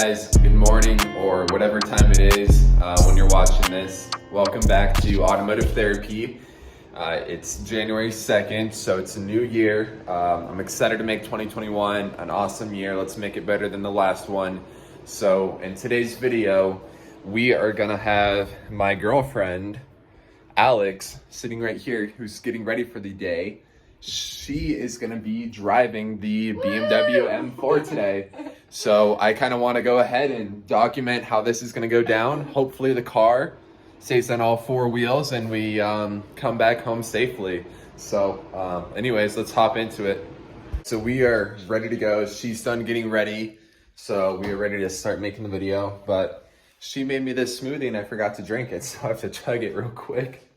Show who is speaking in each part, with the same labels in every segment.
Speaker 1: guys, good morning or whatever time it is when you're watching this. Welcome back to Automotive Therapy. It's January 2nd, so it's a new year. I'm excited to make 2021 an awesome year. Let's make it better than the last one. So in today's video, we are gonna have my girlfriend, Alex, sitting right here, who's getting ready for the day. She is gonna be driving the BMW M4 today. So I kind of want to go ahead and document how this is going to go down. Hopefully the car stays on all four wheels and we come back home safely. So anyways, let's hop into it. So we are ready to go. She's done getting ready. So we are ready to start making the video. But she made me this smoothie and I forgot to drink it. So I have to chug it real quick.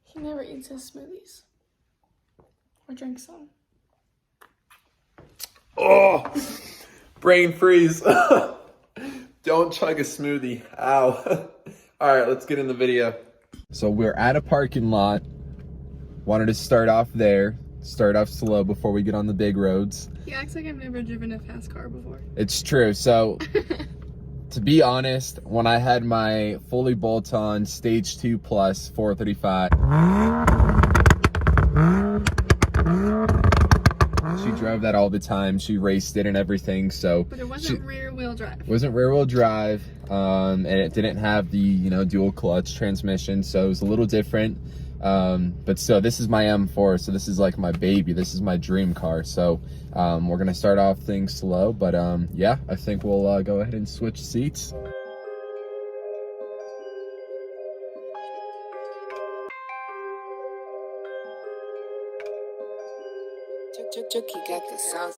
Speaker 2: He never eats his smoothies. Or drinks them.
Speaker 1: Oh! Brain freeze. Don't chug a smoothie. Ow. All right, let's get in the video. So we're at a parking lot. Wanted to start off there. Start off slow before we get on the big roads.
Speaker 2: He acts like I've never driven a fast car before.
Speaker 1: It's true. So to be honest, when I had my fully bolt-on Stage 2 Plus 435, she drove that all the time. She raced it and everything. So,
Speaker 2: but it wasn't rear wheel drive.
Speaker 1: It wasn't rear wheel drive, and it didn't have the dual clutch transmission, so it was a little different. But still, this is my M4, so this is like my baby. This is my dream car. So we're gonna start off things slow, but yeah, I think we'll go ahead and switch seats.
Speaker 3: Chucky got the sauce.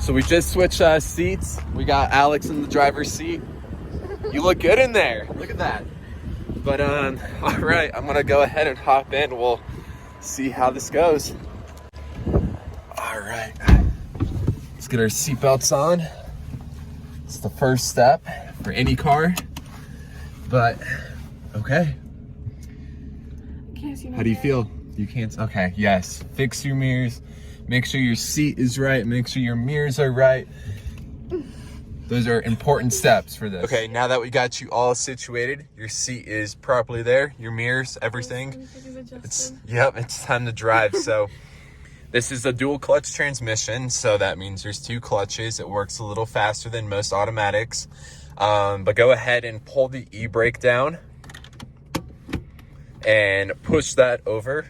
Speaker 1: So we just switched seats. We got Alex in the driver's seat. You look good in there. Look at that. But all right, I'm gonna go ahead and hop in. We'll see how this goes. All right, let's get our seatbelts on. It's the first step for any car. But okay.
Speaker 2: Can't see my
Speaker 1: How do you
Speaker 2: hair.
Speaker 1: feel? You can't. Okay. Yes. Fix your mirrors. Make sure your seat is right. Make sure your mirrors are right. Those are important steps for this. Okay, now that we got you all situated, your seat is properly there, your mirrors, everything. It's time to drive. So this is a dual clutch transmission, so that means there's two clutches. It works a little faster than most automatics. But go ahead and pull the e-brake down and push that over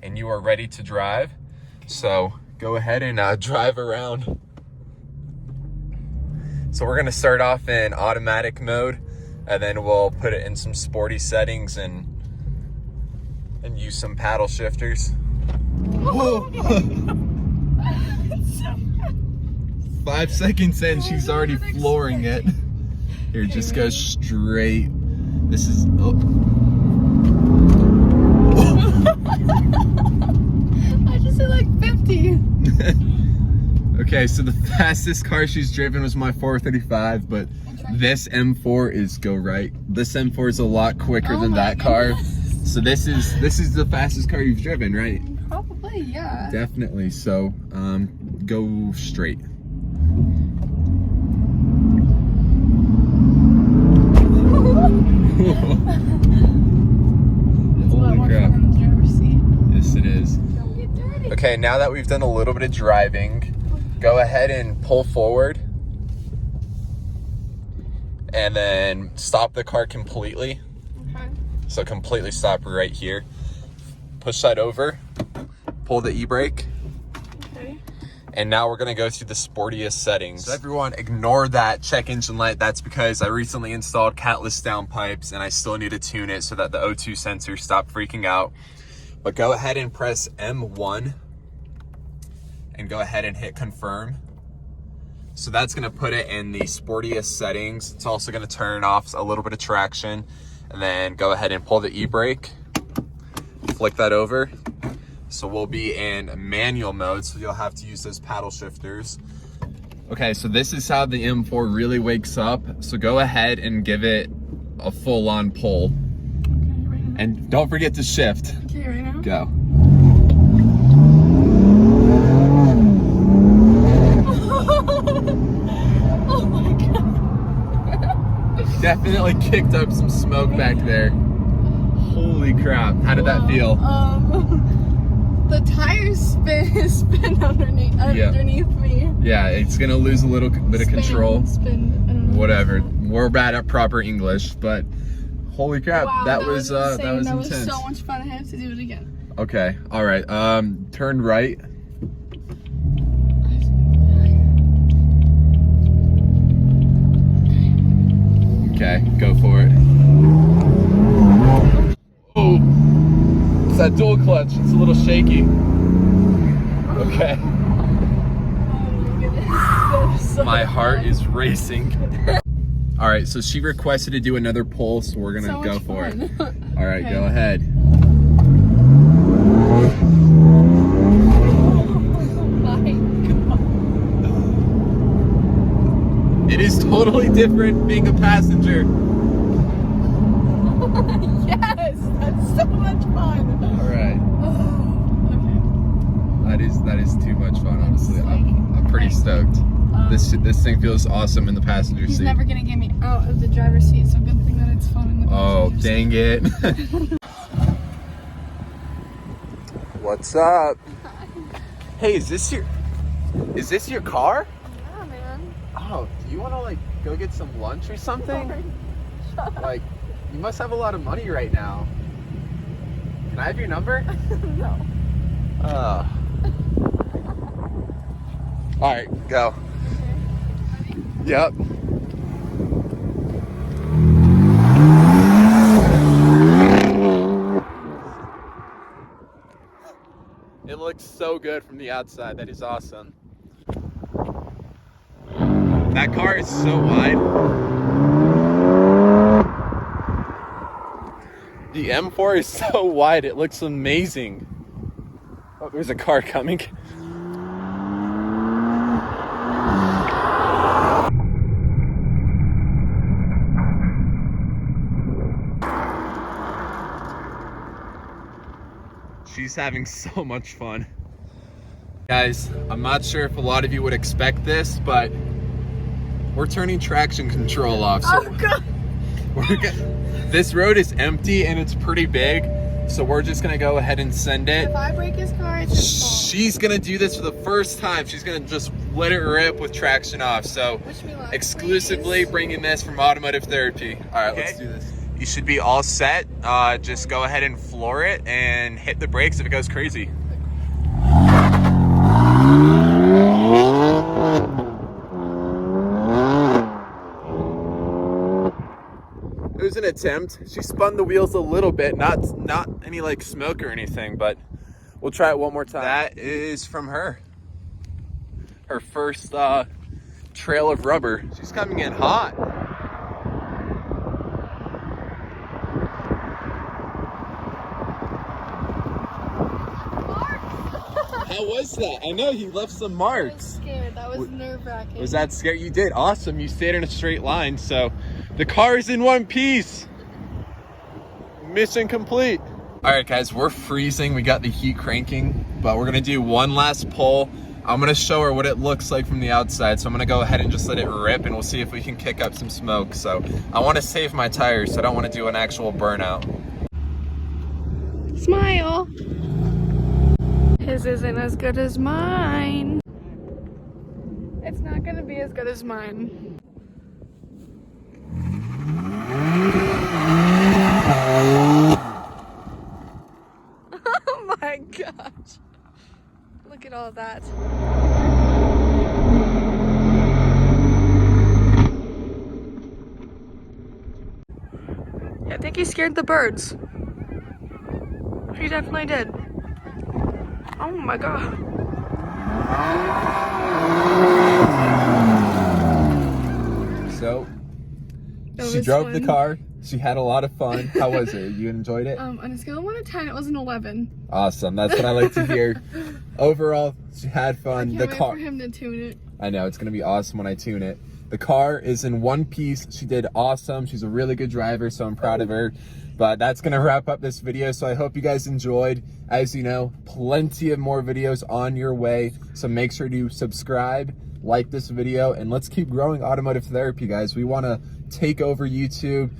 Speaker 1: and you are ready to drive. So go ahead and drive around. So we're gonna start off in automatic mode and then we'll put it in some sporty settings and use some paddle shifters. Whoa. 5 seconds in, she's already flooring it. Here, just go straight. This is,
Speaker 2: I just hit like 50.
Speaker 1: Okay, so the fastest car she's driven was my 435, but this M4 is go right. This M4 is a lot quicker than that car. So this is the fastest car you've driven, right?
Speaker 2: Probably, yeah.
Speaker 1: Definitely. So go straight. Holy crap.
Speaker 2: Fun in the driver's seat.
Speaker 1: Yes, it is.
Speaker 2: Don't get dirty.
Speaker 1: Okay, now that we've done a little bit of driving, go ahead and pull forward and then stop the car completely.
Speaker 2: Okay.
Speaker 1: So completely stop right here. Push that over, pull the e-brake.
Speaker 2: Okay.
Speaker 1: And now we're gonna go through the sportiest settings. So everyone ignore that check engine light. That's because I recently installed catless downpipes and I still need to tune it so that the O2 sensor stop freaking out. But go ahead and press M1 and go ahead and hit confirm. So that's gonna put it in the sportiest settings. It's also gonna turn off a little bit of traction and then go ahead and pull the e-brake. flick that over. So we'll be in manual mode, so you'll have to use those paddle shifters. Okay, so this is how the M4 really wakes up. So go ahead and give it a full-on pull.
Speaker 2: Okay, right now.
Speaker 1: And don't forget to shift.
Speaker 2: Okay, right now.
Speaker 1: Go.
Speaker 2: Oh my god.
Speaker 1: Definitely kicked up some smoke back there. Holy crap, how did that feel?
Speaker 2: The tires spin underneath me.
Speaker 1: Yeah, it's gonna lose a little bit of control.
Speaker 2: Spin. I don't know.
Speaker 1: Whatever. We're bad at proper English, but holy crap,
Speaker 2: Wow,
Speaker 1: that was
Speaker 2: insane.
Speaker 1: that was
Speaker 2: That
Speaker 1: intense.
Speaker 2: was so much fun. I have to do it again.
Speaker 1: Okay, all right. Turn right. Okay, go for it. Oh, it's that dual clutch. It's a little shaky. Okay.
Speaker 2: Oh my goodness. That was so
Speaker 1: My heart
Speaker 2: fun.
Speaker 1: is racing. All right, so she requested to do another pull, so we're gonna
Speaker 2: So
Speaker 1: go
Speaker 2: much
Speaker 1: for it.
Speaker 2: fun.
Speaker 1: All right,
Speaker 2: Okay.
Speaker 1: go ahead.
Speaker 2: Oh my god.
Speaker 1: It is totally different being a passenger.
Speaker 2: Yes, that's so much fun.
Speaker 1: All right,
Speaker 2: Okay.
Speaker 1: that is too much fun. Honestly, I'm pretty stoked. This thing feels awesome in the passenger
Speaker 2: He's
Speaker 1: seat.
Speaker 2: never gonna get me out of the driver's seat, so good thing that it's fun in the
Speaker 1: Oh,
Speaker 2: passenger
Speaker 1: dang it. What's up? Hey, is this your car?
Speaker 2: seat. Yeah, man.
Speaker 1: Oh, do you want to like go get some lunch or something? Like, you must have a lot of money right now. Can I have your number?
Speaker 2: No.
Speaker 1: All right, go. Yep. It looks so good from the outside. That is awesome. That car is so wide. The M4 is so wide. It looks amazing. Oh, there's a car coming. She's having so much fun. Guys, I'm not sure if a lot of you would expect this, but we're turning traction control off. So
Speaker 2: Oh god.
Speaker 1: this road is empty and it's pretty big, so we're just gonna go ahead and send it.
Speaker 2: If I break his car, it's his fault.
Speaker 1: She's gonna do this for the first time. She's gonna just let it rip with traction off. So
Speaker 2: Wish me luck,
Speaker 1: exclusively
Speaker 2: please.
Speaker 1: bringing this from Automotive Therapy. All right, let's do this. You should be all set. Just go ahead and floor it and hit the brakes if it goes crazy. It was an attempt. She spun the wheels a little bit, not any like smoke or anything, but we'll try it one more time. That is from her. Her first trail of rubber. She's coming in hot. How was that? I know you left some
Speaker 2: I was
Speaker 1: marks.
Speaker 2: scared. That was nerve-wracking.
Speaker 1: Was that scary? You did. Awesome. You stayed in a straight line. So the car is in one piece. Mission complete. All right, guys, we're freezing. We got the heat cranking, but we're going to do one last pull. I'm going to show her what it looks like from the outside. So I'm going to go ahead and just let it rip, and we'll see if we can kick up some smoke. So I want to save my tires, so I don't want to do an actual burnout.
Speaker 2: Smile. His isn't as good as mine. It's not gonna be as good as mine. Oh my gosh. Look at all that. I think he scared the birds. He definitely did. Oh my god.
Speaker 1: So
Speaker 2: That
Speaker 1: she
Speaker 2: was
Speaker 1: drove the
Speaker 2: fun.
Speaker 1: car. She had a lot of fun. How was it? You enjoyed it?
Speaker 2: On a scale of 1 to 10, it was an 11.
Speaker 1: Awesome. That's what I like to hear. Overall, she had fun.
Speaker 2: Can't wait for him to tune it.
Speaker 1: I know, it's gonna be awesome when I tune it. The car is in one piece. She did awesome. She's a really good driver, so I'm proud of her. But that's gonna wrap up this video. So I hope you guys enjoyed. As you know, plenty of more videos on your way. So make sure to subscribe, like this video, and let's keep growing Automotive Therapy, guys. We wanna take over YouTube.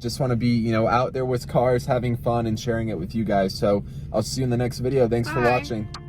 Speaker 1: Just want to be, you know, out there with cars, having fun and sharing it with you guys. So I'll see you in the next video. Thanks for
Speaker 2: Bye.
Speaker 1: watching.